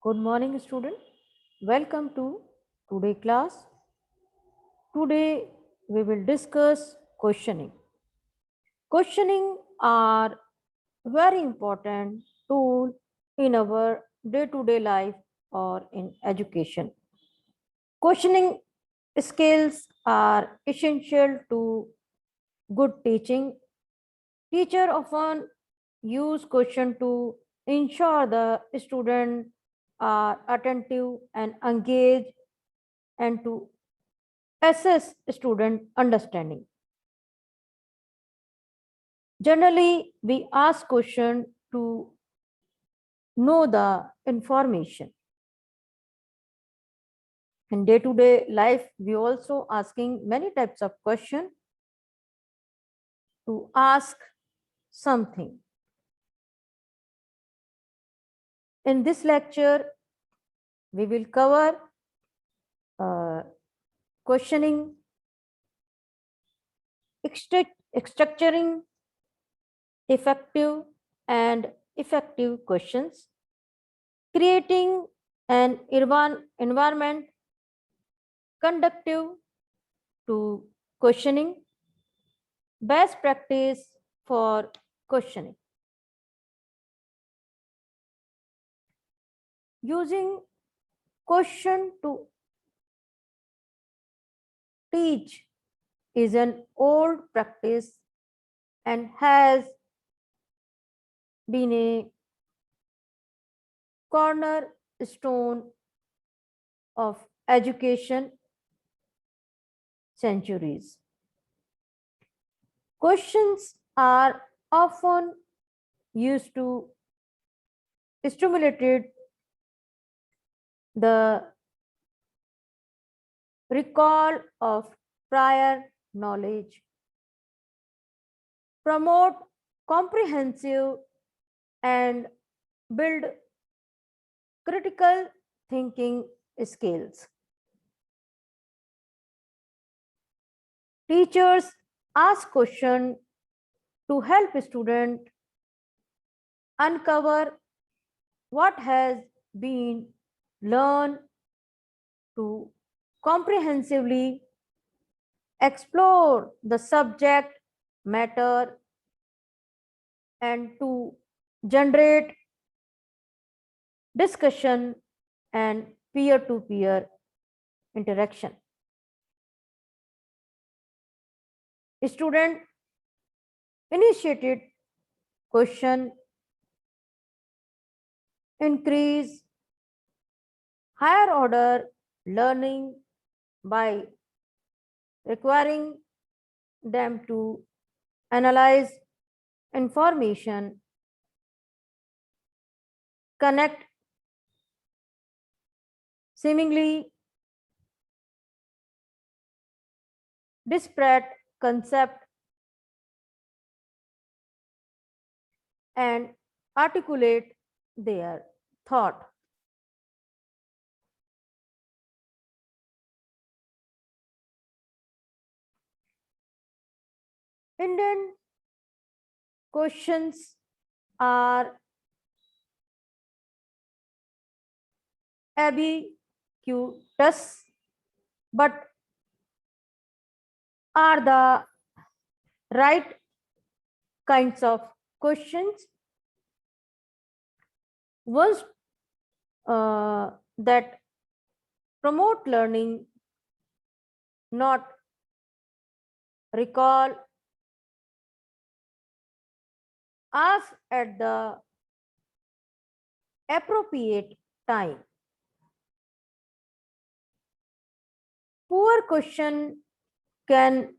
Good morning, student. Welcome to today class. Today we will discuss questioning. Questioning are very important tool in our day-to-day life or in education. Questioning skills are essential to good teaching. Teacher often use question to ensure the student are attentive and engaged and to assess student understanding. Generally, we ask question to know the information. In day-to-day life, we also asking many types of question to ask something. In this lecture, we will cover uh, questioning, structuring effective and effective questions, creating an environment conducive to questioning, best practice for questioning. Using question to teach is an old practice and has been a cornerstone of education centuries. Questions are often used to stimulate the recall of prior knowledge, promote comprehensive and build critical thinking skills. Teachers ask questions to help students uncover what has been learned to comprehensively explore the subject matter and to generate discussion and peer-to-peer interaction. Student initiated question increase higher order learning by requiring them to analyze information, connect seemingly disparate concept and articulate their thought. Indian questions are ambiguous but are the right kinds of questions. Ones that promote learning, not recall, ask at the appropriate time. Poor question can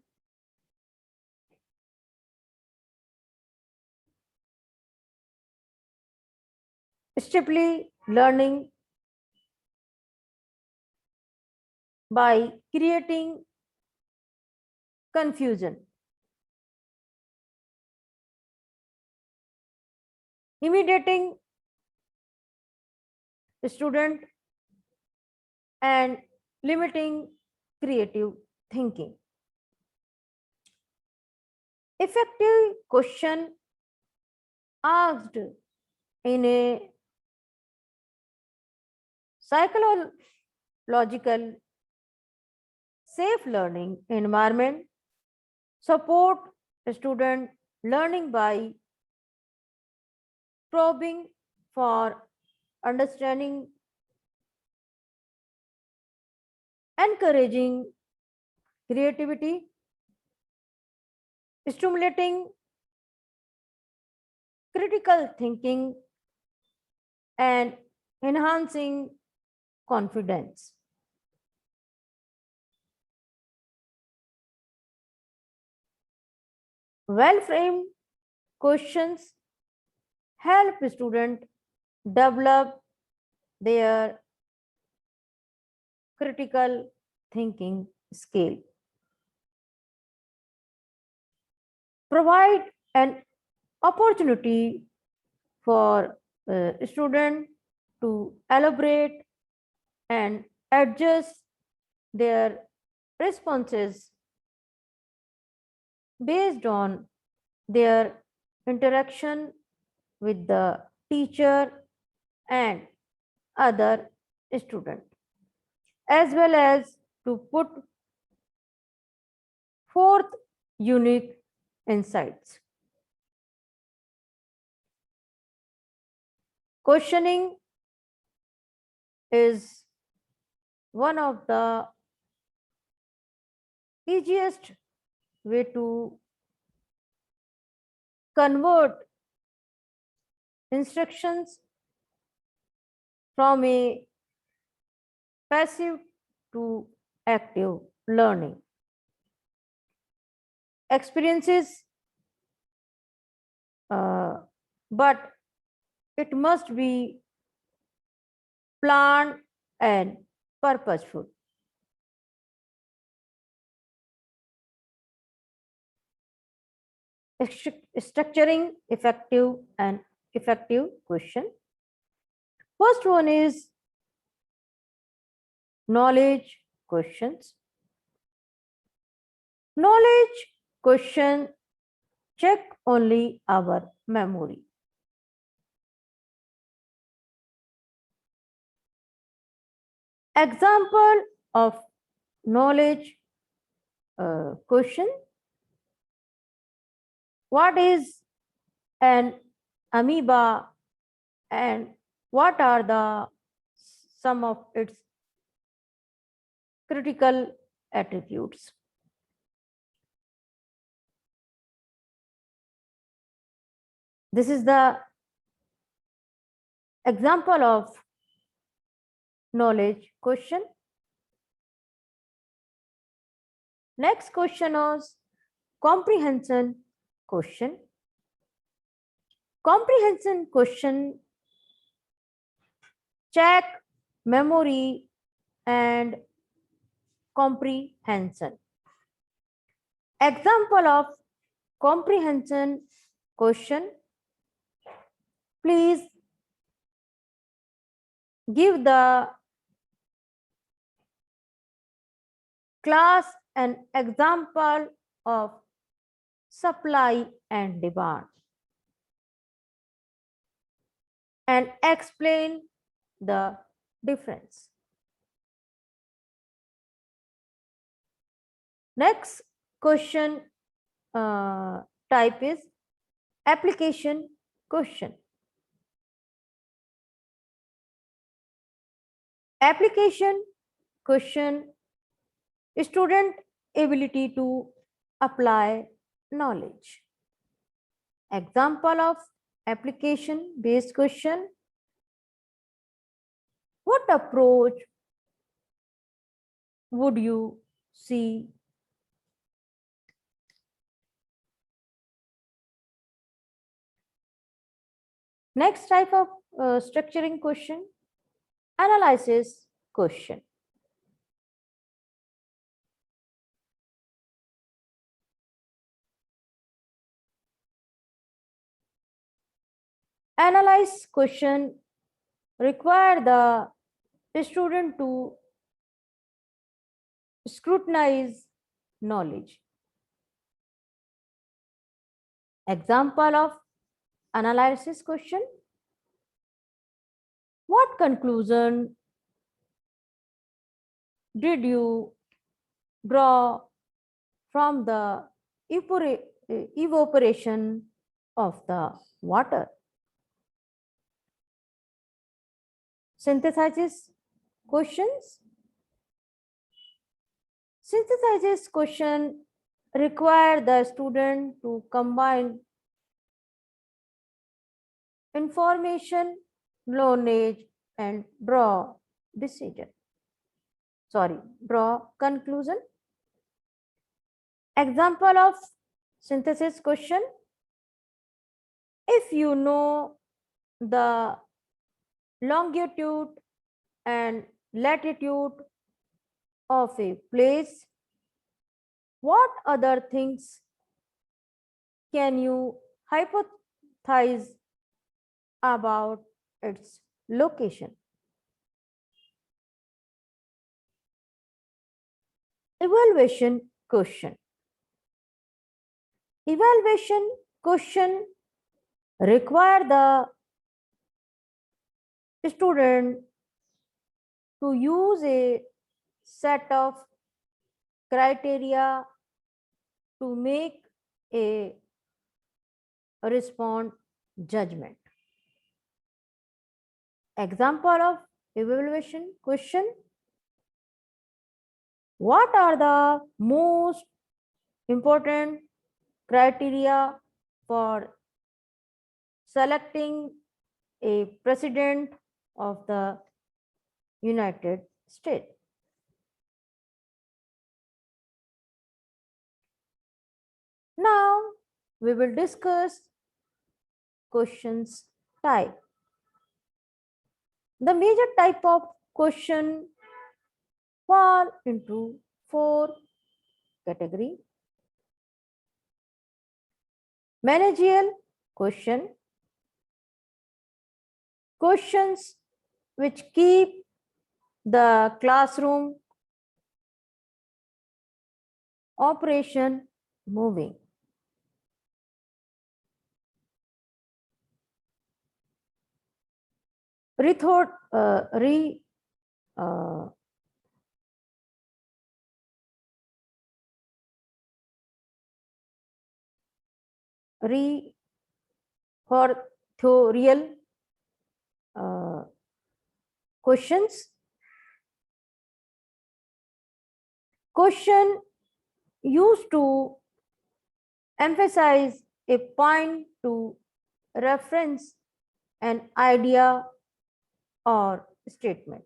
strictly learning by creating confusion, intimidating student and limiting creative thinking. Effective question asked in a psychological safe learning environment support student learning by probing for understanding, encouraging creativity, stimulating critical thinking, and enhancing confidence. Well framed questions help students develop their critical thinking skill. Provide an opportunity for a student to elaborate and adjust their responses based on their interaction with the teacher and other student, as well as to put forth unique insights. Questioning is one of the easiest way to convert instructions from a passive to active learning. Experiences, but it must be planned and purposeful. Structuring effective question. First one is knowledge questions. Knowledge question check only our memory. Example of knowledge question. What is an amoeba and what are the some of its critical attributes? This is the example of knowledge question. Next question is comprehension question. Comprehension question check memory and comprehension. Example of comprehension question. Please give the class an example of supply and demand and explain the difference. Next question type is application question. Application question, student ability to apply knowledge. Example of application based question. What approach would you see? Next type of structuring question, analysis question. Analyze question require the student to scrutinize knowledge. Example of analysis question. What conclusion did you draw from the evaporation of the water? Synthesizes questions. Synthesizes question require the student to combine information, knowledge, and draw decision. Draw conclusion. Example of synthesis question. If you know the longitude and latitude of a place, what other things can you hypothesize about its location? Evaluation question. Evaluation question require the student to use a set of criteria to make a respond judgment. Example of evaluation question. What are the most important criteria for selecting a president of the United States? Now we will discuss questions type. The major type of question fall into 4 categories. Managerial question, questions which keep the classroom operation moving. Rhetorical questions. Question used to emphasize a point to reference an idea or statement.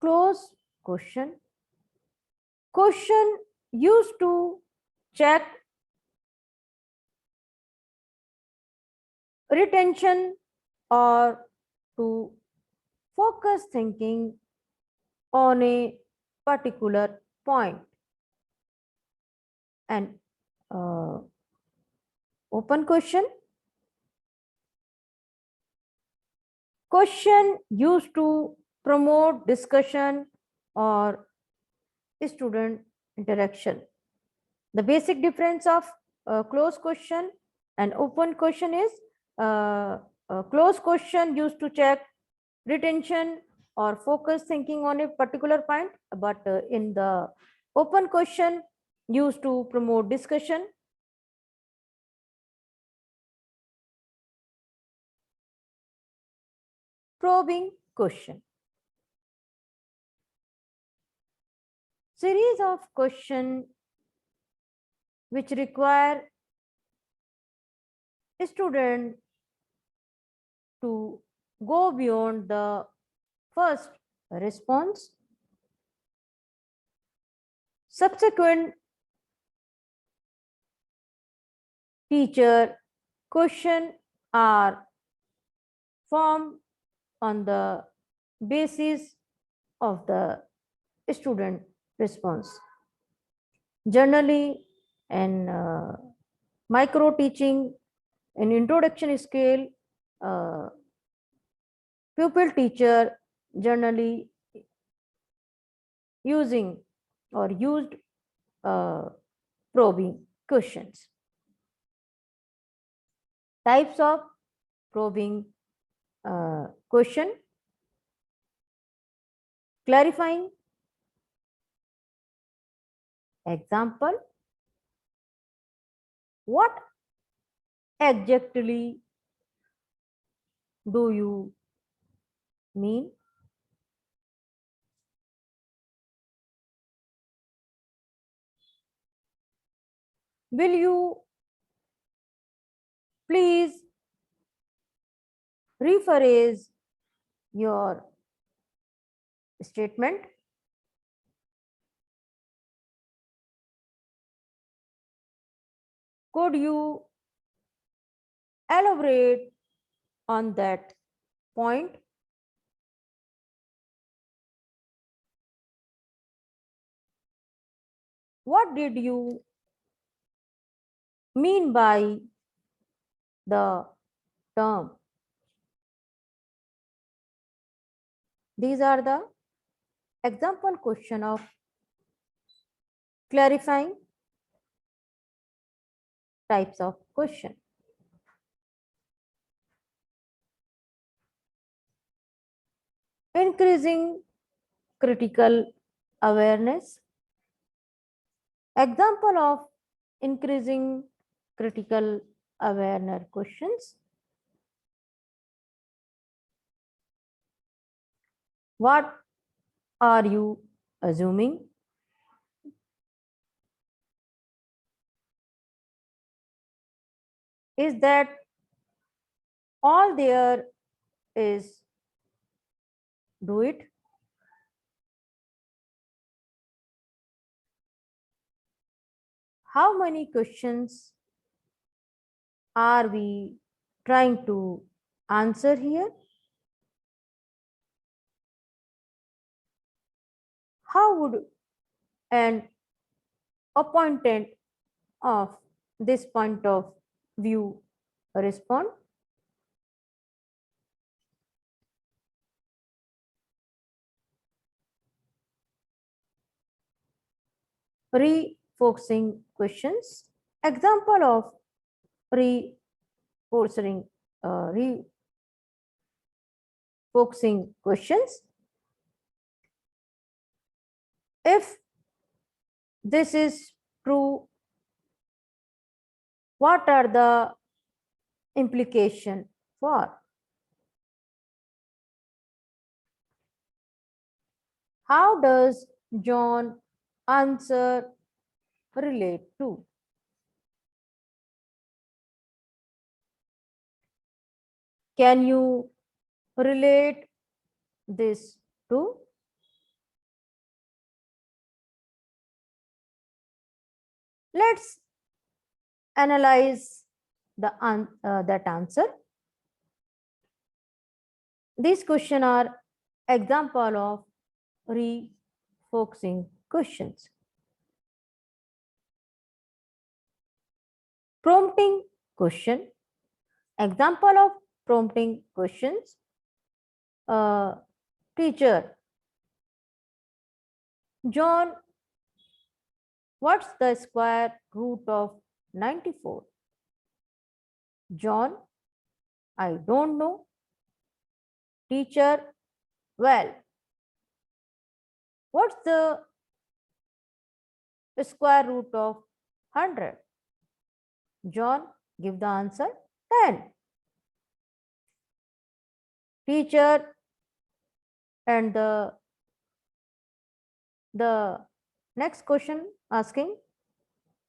Close question. Question used to check retention or to focus thinking on a particular point. And open question. Question used to promote discussion or student interaction. The basic difference of closed question and open question is closed question used to check retention or focus thinking on a particular point, but in the open question used to promote discussion. Probing question. Series of questions which require a student to go beyond the first response. Subsequent teacher question are formed on the basis of the student response. Generally, in micro teaching, in introduction scale, pupil teacher generally using or used probing questions. Types of probing question: clarifying. Example: what exactly do you mean? Will you please rephrase your statement? Could you elaborate on that point? What did you mean by the term? These are the example question of clarifying types of question. Increasing critical awareness. Example of increasing critical awareness questions. What are you assuming? Is that all there is? Do it. How many questions are we trying to answer here? How would an opponent of this point of view respond? Refocusing questions. Example of refocusing refocusing questions. If this is true, what are the implications for? How does John answer relate to? Can you relate this to? Let's analyze that answer. These questions are example of refocusing questions. Prompting question. Example of prompting questions. Teacher, John, what's the square root of 94? John, I don't know. Teacher, well, what's the square root of 100? John, give the answer 10. Teacher, and the next question asking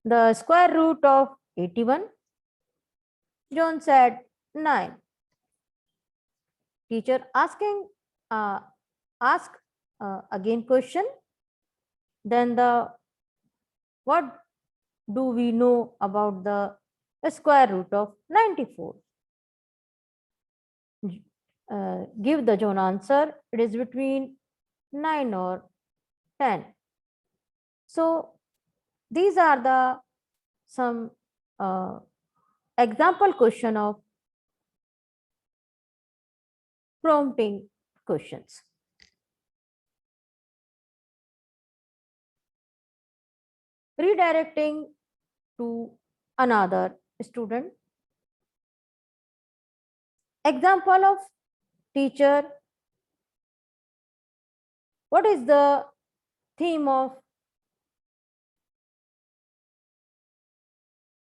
the square root of 81. John said 9. Teacher asking ask again question. Then the what do we know about the square root of 94? Give the John answer. It is between 9 or 10. So these are the some example question of prompting questions. Redirecting to another student. Example of teacher. What is the theme of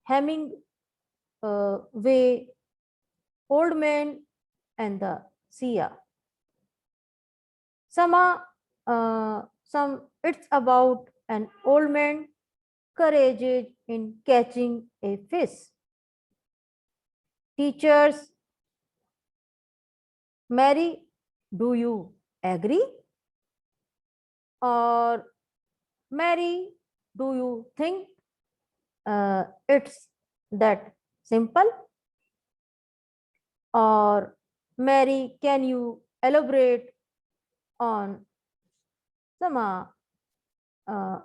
Hemingway, Old Man and the Sea? Some it's about an old man courageous in catching a fish. Teachers, Mary, do you agree? Or Mary, do you think it's that simple? Or Mary, can you elaborate on some uh,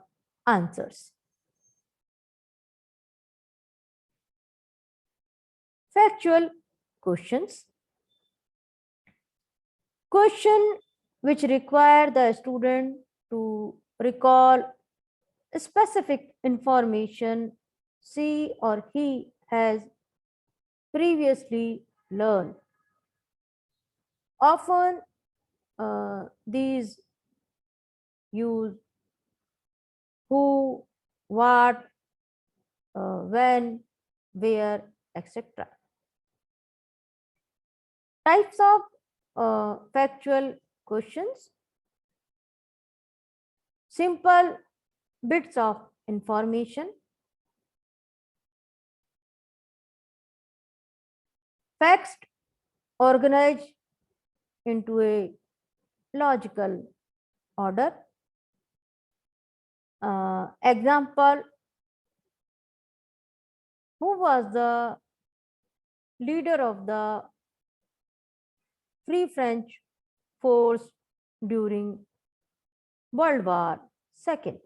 answers? Factual questions. Question which require the student to recall specific information she or he has previously learned. Often these use who, what, when, where, etc. Types of factual questions. Simple bits of information. Facts organized into a logical order. Example, who was the leader of the Free French force during World War II?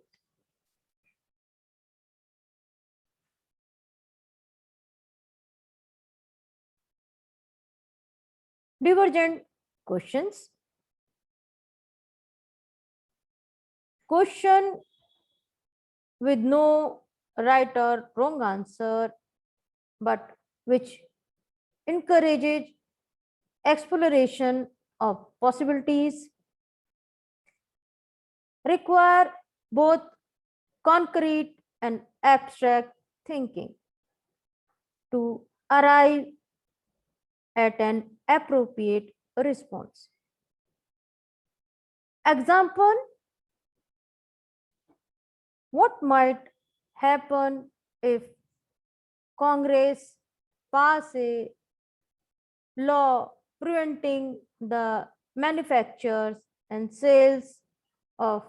Divergent questions. Question with no right or wrong answer, but which encourages exploration of possibilities, require both concrete and abstract thinking to arrive at an appropriate response. Example, what might happen if Congress pass a law preventing the manufactures and sales of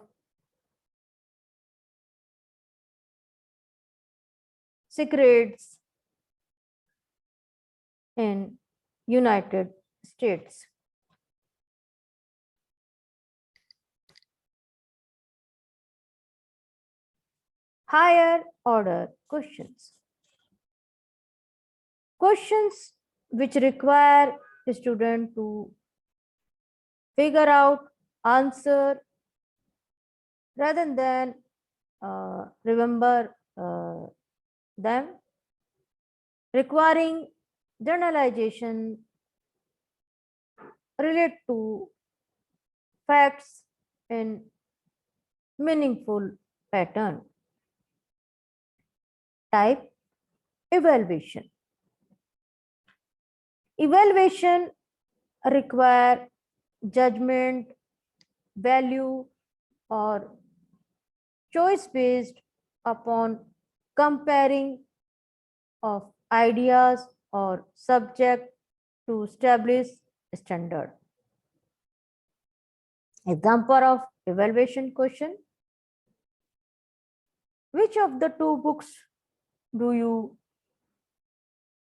cigarettes in United States? Higher order questions. Questions which require the student to figure out answer rather than remember them, requiring generalization relate to facts in meaningful pattern. Type evaluation. Evaluation require judgment, value, or choice based upon comparing of ideas or subject to establish standard. Example of evaluation question. Which of the two books do you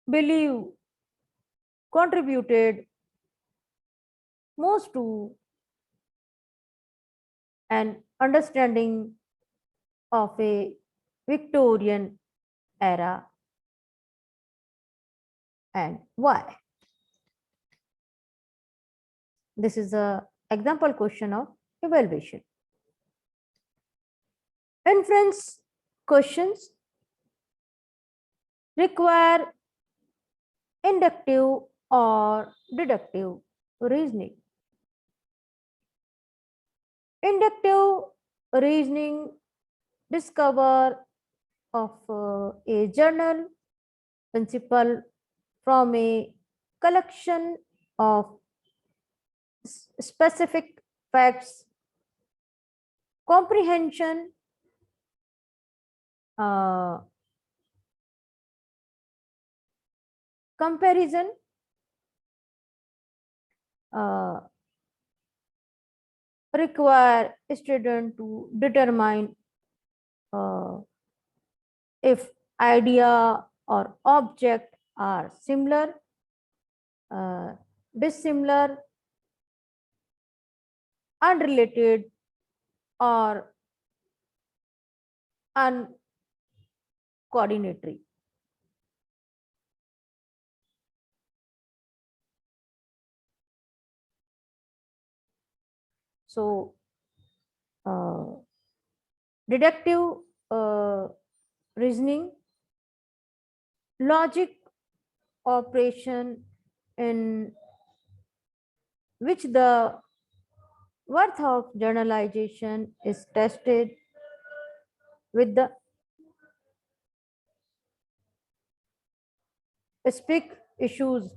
believe contributed most to an understanding of a Victorian era and why? This is a example question of evaluation. Inference questions require inductive or deductive reasoning. Inductive reasoning discover of a journal principle from a collection of specific facts, comprehension, uh, comparison, uh, require student to determine uh, if idea or object are similar, uh, dissimilar, unrelated, or uncoordinatory. So, uh, deductive uh, reasoning, logic operation in which the worth of generalization is tested with the specific issues.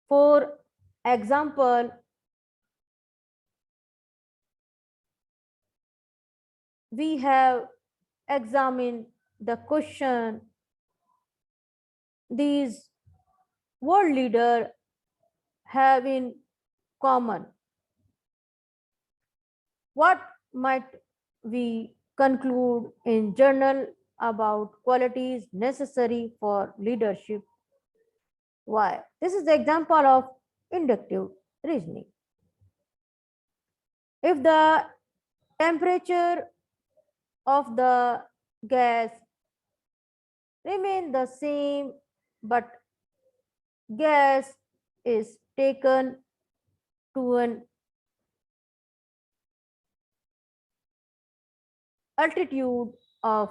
For example, we have examined the question these world leaders have in common. What might we conclude in journal about qualities necessary for leadership? Why? This is the example of inductive reasoning. If the temperature of the gas remain the same, but gas is taken to an altitude of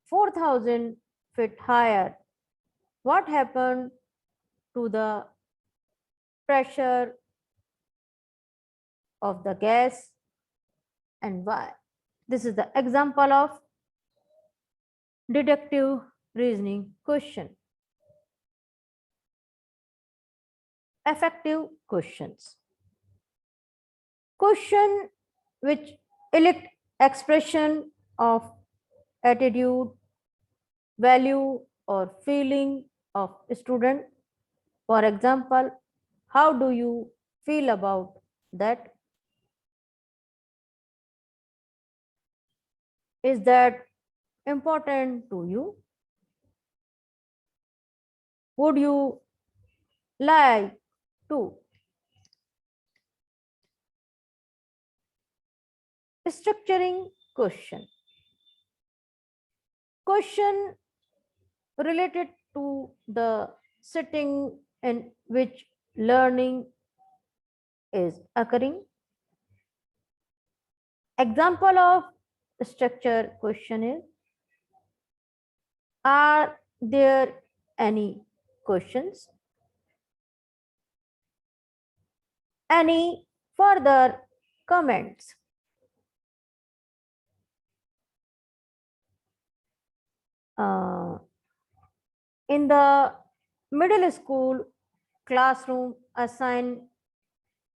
4,000 feet higher, what happened to the pressure of the gas and why? This is the example of deductive reasoning question. Effective questions. Question which elect expression of attitude, value, or feeling of student. For example, how do you feel about that? Is that important to you? Would you like to? Structuring question. Question related to the setting in which learning is occurring. Example of structure question is, are there any questions? Any further comments? Uh, in the middle school classroom, assign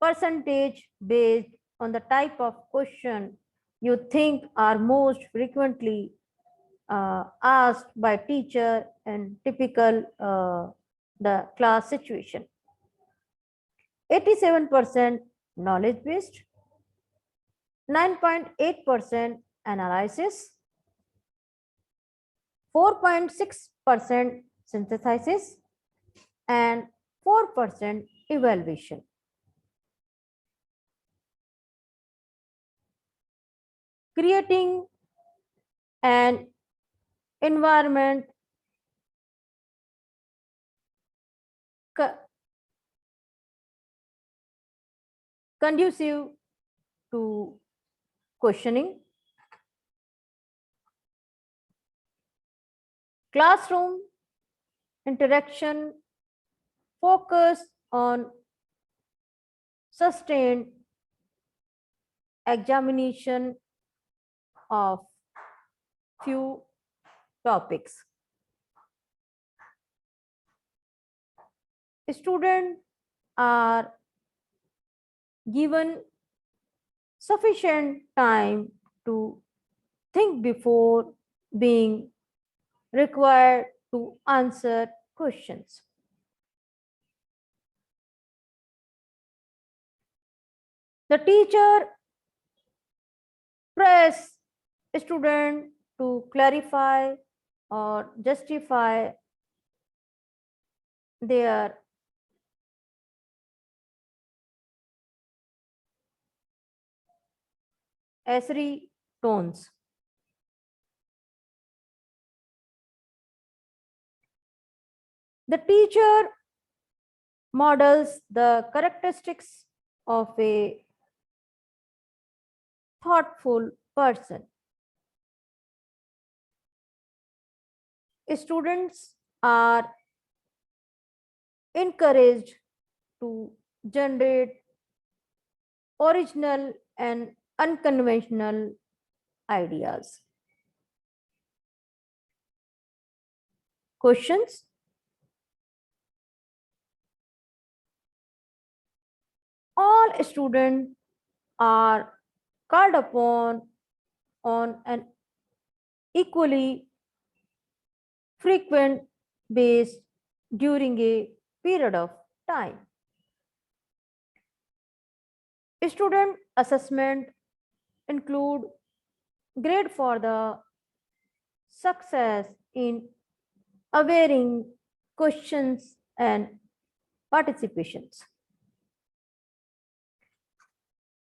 percentage based on the type of question you think are most frequently asked by teacher in typical the class situation. 87% knowledge based, 9.8% analysis, 4.6% synthesis, and 4% evaluation. Creating an environment conducive to questioning. Classroom interaction focus on sustained examination of few topics. Students are given sufficient time to think before being required to answer questions. The teacher press student to clarify or justify their essay tones. The teacher models the characteristics of a thoughtful person. Students are encouraged to generate original and unconventional ideas. Questions? All students are called upon on an equally frequent base during a period of time. Student assessment include grade for the success in awaiting questions and participations.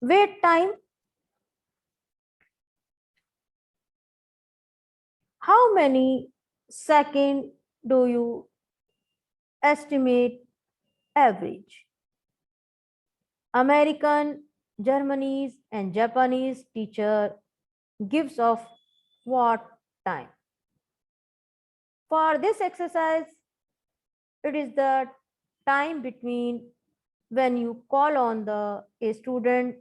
Wait time. How many seconds do you estimate average? American, Germany's, and Japanese teacher gives of what time? For this exercise, it is the time between when you call on a student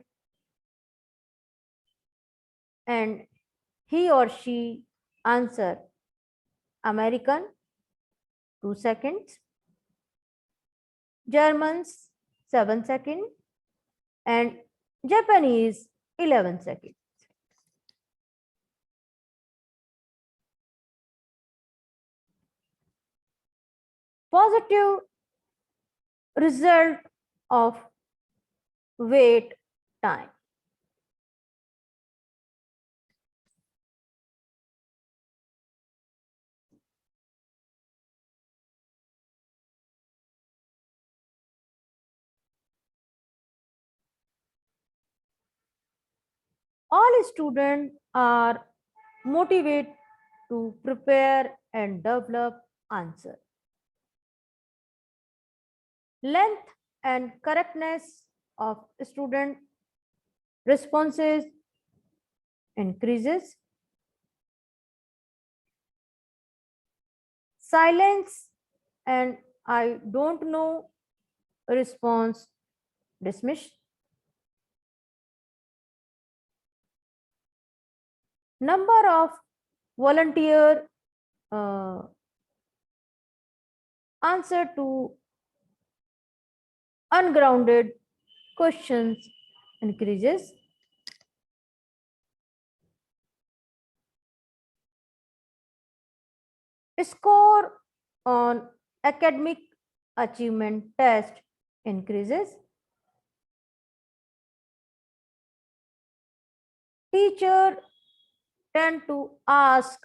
and he or she answer. American 2 seconds, Germans 7 seconds, and Japanese 11 seconds. Positive result of wait time. All students are motivated to prepare and develop answer. Length and correctness of student responses increases. Silence and I don't know response dismissed. Number of volunteer answer to ungrounded questions increases. Score on academic achievement test increases. Teacher tend to ask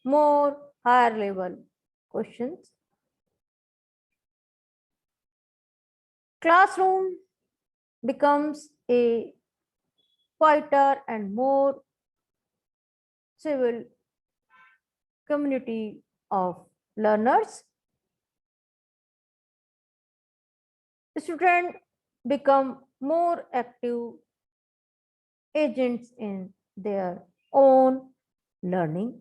more higher level questions. Classroom becomes a quieter and more civil community of learners. Students become more active agents in their own learning.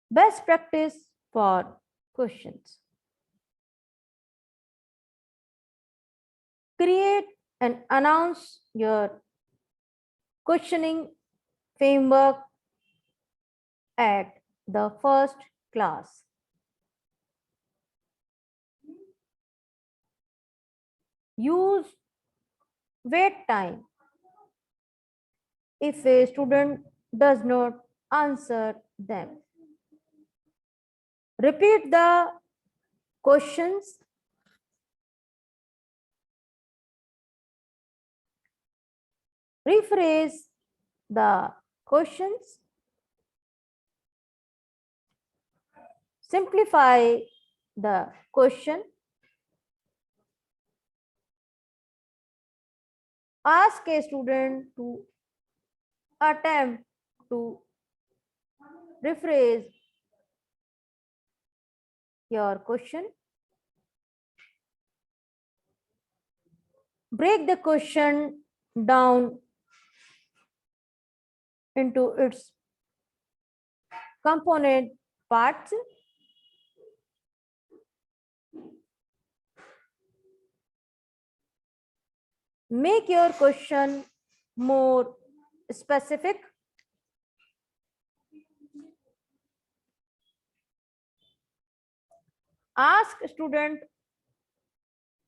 Best practice for questions. Create and announce your questioning framework at the first class. Use wait time if a student does not answer them. Repeat the questions. Rephrase the questions. Simplify the question. Ask a student to attempt to rephrase your question. Break the question down into its component parts. Make your question more specific. Ask student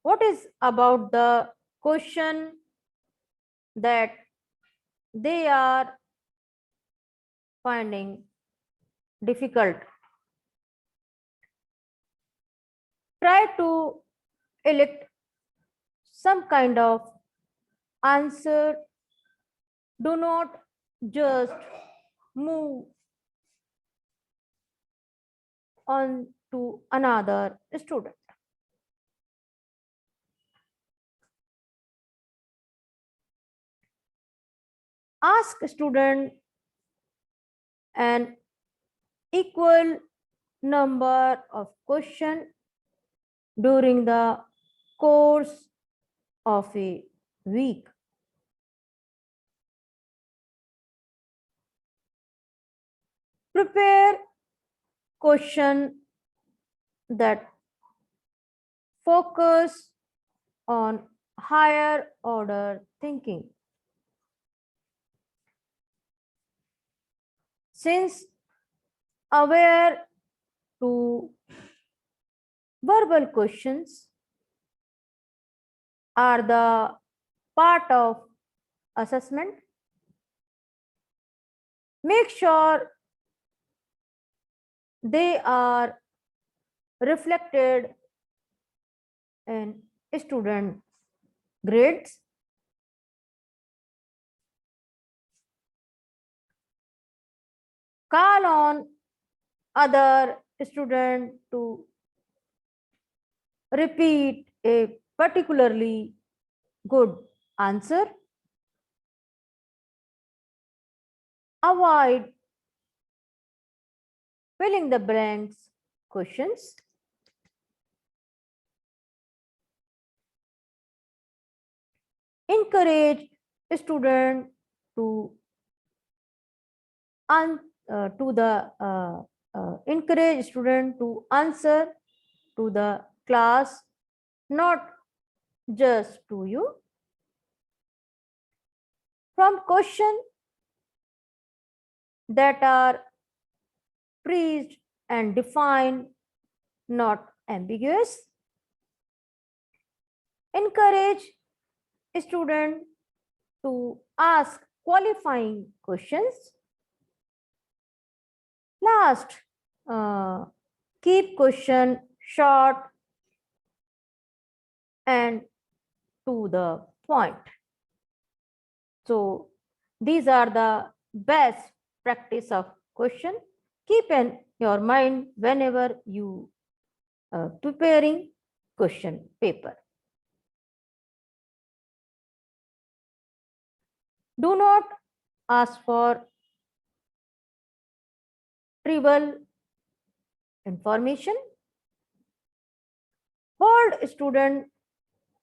what is about the question that they are finding difficult. Try to elect some kind of answer. Do not just move on to another student. Ask student an equal number of questions during the course of a week. Prepare question that focus on higher order thinking. Since aware to verbal questions are the part of assessment, make sure they are reflected in student grades. Call on other student to repeat a particularly good answer. Avoid filling the blanks questions. Encourage student to encourage student to answer to the class, not just to you. From questions that are phrased and defined, not ambiguous. Encourage student to ask qualifying questions. Last, keep question short and to the point. So these are the best practice of question. Keep in your mind whenever you preparing question paper. Do not ask for trivial information. Hold student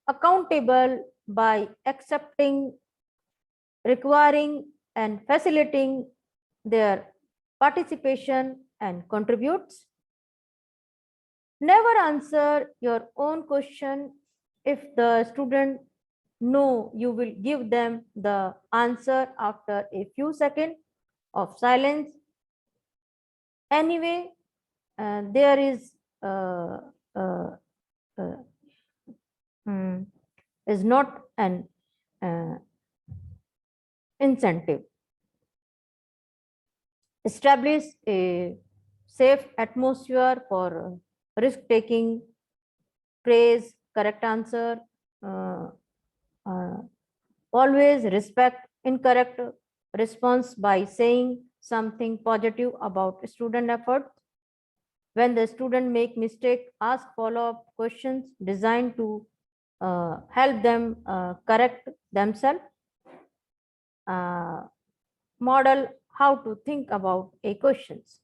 accountable by accepting, requiring, and facilitating their participation and contributes. Never answer your own question if the student know you will give them the answer after a few seconds of silence. Anyway, there is uh, uh, uh, is not an incentive. Establish a safe atmosphere for risk taking, praise, correct answer. Uh, uh, Always respect incorrect response by saying something positive about student effort. When the student make mistake, ask follow-up questions designed to help them correct themselves. Model how to think about a questions.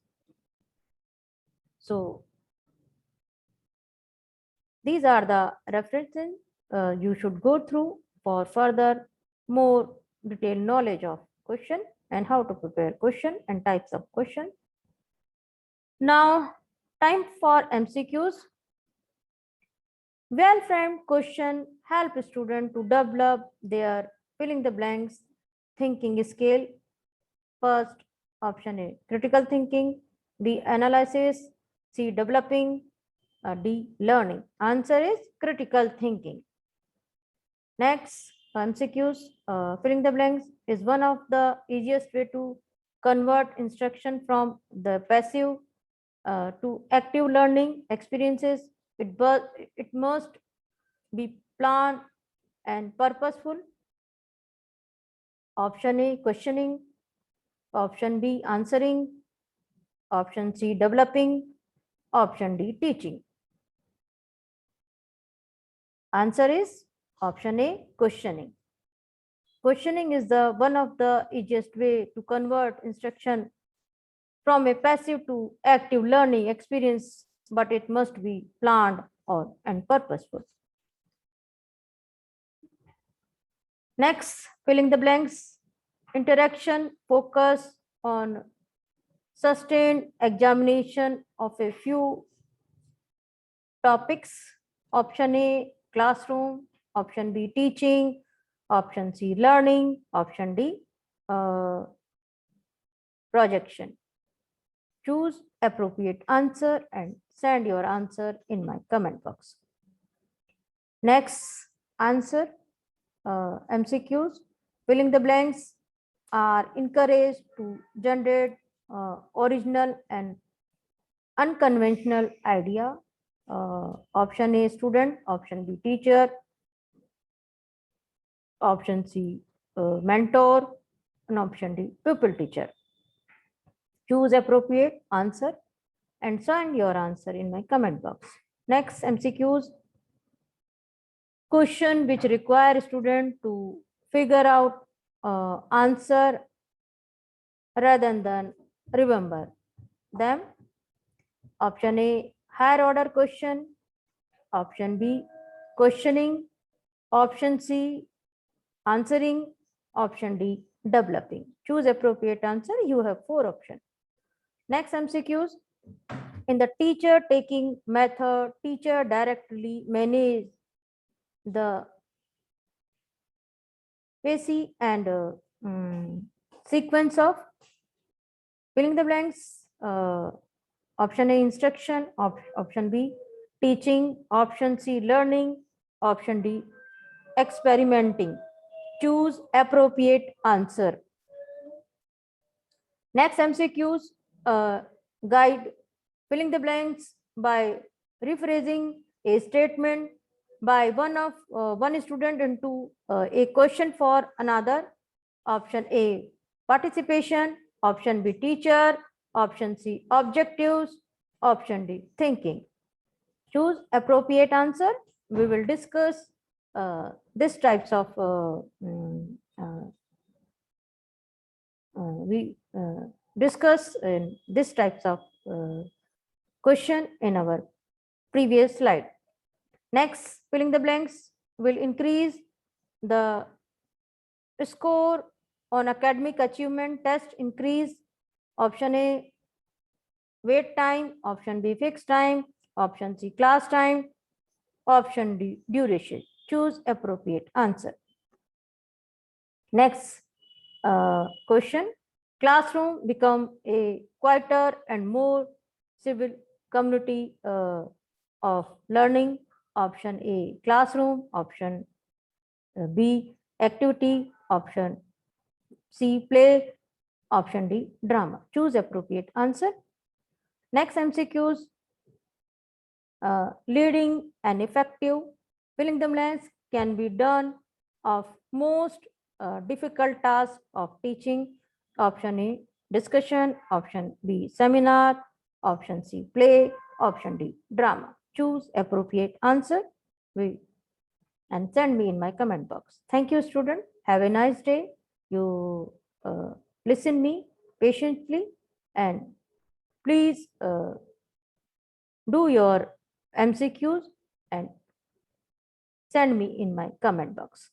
So these are the references you should go through for further more detailed knowledge of question and how to prepare question and types of question. Now, time for MCQs. Well-framed question help students to develop their filling the blanks thinking skill. First, option A, critical thinking. B, analysis. C, developing. D, learning. Answer is critical thinking. Next, MCQs, filling the blanks is one of the easiest way to convert instruction from the passive to active learning experiences. It must be planned and purposeful. Option A, questioning. Option B, answering. Option C, developing. Option D, teaching. Answer is option A, questioning. Questioning is the one of the easiest way to convert instruction from a passive to active learning experience, but it must be planned and purposeful. Next, filling the blanks. Interaction focus on sustained examination of a few topics. Option A, classroom. Option B, teaching. Option C, learning. Option D, projection. Choose appropriate answer and send your answer in my comment box. Next answer, MCQs. Filling the blanks are encouraged to generate original and unconventional idea. Option A, student. Option B, teacher. Option C, mentor. And option D, pupil teacher. Choose appropriate answer and send your answer in my comment box. Next, MCQs. Question which require student to figure out answer rather than remember them. Option A, higher order question. Option B, questioning. Option C, answering. Option D, developing. Choose appropriate answer. You have 4 options. Next MCQs. In the teacher taking method, teacher directly manage the basic and sequence of filling the blanks. Option A, instruction. Option B, teaching. Option C, learning. Option D, experimenting. Choose appropriate answer. Next MCQs, guide filling the blanks by rephrasing a statement by one student into a question for another. Option A, participation. Option B, teacher. Option C, objectives. Option D, thinking. Choose appropriate answer. We will discuss this types of we discuss in this types of question in our previous slide. Next, filling the blanks will increase the score on academic achievement test. Increase. Option A, wait time, option B, fixed time, option C, class time, option D, duration. Choose appropriate answer. Next question. Classroom become a quieter and more civil community of learning. Option A, classroom. Option B, activity. Option C, play. Option D, drama. Choose appropriate answer. Next MCQs, leading and effective. Filling the blanks can be done of most difficult task of teaching. Option A, discussion. Option B, seminar. Option C, play. Option D, drama. Choose appropriate answer and send me in my comment box. Thank you, student. Have a nice day. You listen me patiently and please do your MCQs and send me in my comment box.